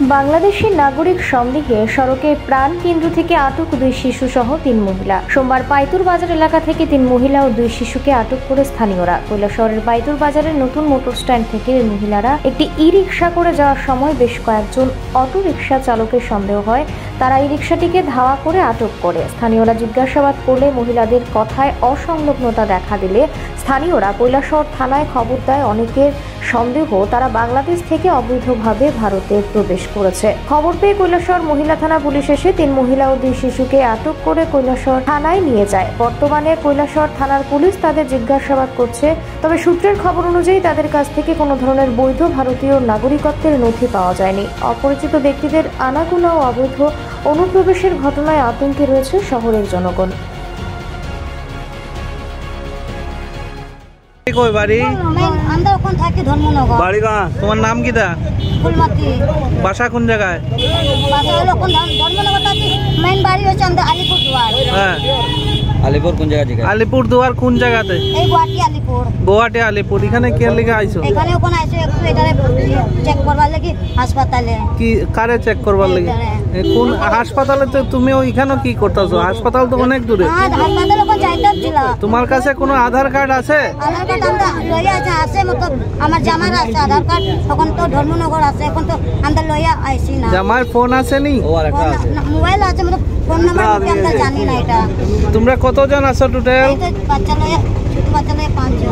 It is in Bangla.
বাংলাদেশের নাগরিক সন্দেহে সড়কে প্রাণ কেন্দ্র থেকে আটক 2 শিশু সহ 3 মহিলা। সোমবার পাইতুর বাজার এলাকা থেকে 3 মহিলা ও 2 শিশুকে আটক করে স্থানীয়রা। কৈলাসহরের পাইতুর বাজারের নতুন মোটর স্ট্যান্ড থেকে মহিলারা একটি ই-রিকশা করে যাওয়ার সময় বেশ কয়েকজন অটো রিকশা চালকের সন্দেহ হয় তারা এই রিকশাটিকে ধাওয়া করে আটক করে। স্থানীয়রা জিজ্ঞাসাবাদ করলে মহিলাদের কথায় অসংলগ্নতা দেখা দিলে স্থানীয়রা কৈলাসহর থানায় খবর দেয়। অনেকের সন্দেহ তারা বাংলাদেশ থেকে অবৈধভাবে ভারতে প্রবেশ করেছে। খবর পেয়ে কৈলাসহর মহিলা থানা পুলিশ এসে 3 মহিলা ও 2 শিশুকে আটক করে কৈলাসহর থানায় নিয়ে যায়। বর্তমানে কৈলাসহর থানার পুলিশ তাদের জিজ্ঞাসাবাদ করছে। তবে সূত্রের খবর অনুযায়ী তাদের কাছ থেকে কোনো ধরনের বৈধ ভারতীয় নাগরিকত্বের নথি পাওয়া যায়নি। অপরিচিত ব্যক্তিদের আনাগোনা ও অবৈধ অনুপ্রবেশের ঘটনায় আতঙ্কে রয়েছে শহরের জনগণ। কই বাড়ি? আমরা ওখানে থাকি ধর্মনগর। বাড়ি কहाँ? তোমার নাম কি দা? ফুলমাতি। বাসা কোন জায়গায়? বাসা হলো কোন ধর্মনগর থাকি। মেইন বাড়ি হচ্ছে আমাদের আলিপুরদুয়ার। হ্যাঁ। আলিপুর কোন জায়গা থেকে? আলিপুরদুয়ার কোন জায়গাতে? এই গুয়াহাটি আলিপুর। গুয়াহাটি আলিপুর। এখানে কে লিখে আইছো? এখানে ওখানে আইছো একটু এটারে চেক করবার লাগি হাসপাতালে। কি কারে চেক করবার লাগি? কোন হাসপাতালে? তো তুমি ওইখানে কি করতেছো? হাসপাতাল তো অনেক দূরে। হ্যাঁ, হাসপাতালে কোন যাইতাছিল। তোমার কাছে কোনো আধার কার্ড আছে? আধার কার্ড আমরা লইয়া আছে মতলব আমার জামার আছে আধার কার্ড। তখন তো ধর্মনগর আছে, এখন তো আমরা লইয়া আইছি না। জামার ফোন আছে নি? মোবাইল আছে মতলব ফোন নাম্বার আমরা জানি না এটা। তোমরা কতজন আছো টোটাল? বাচ্চা লইয়া ছোট বাচ্চা লইয়া 5 জন।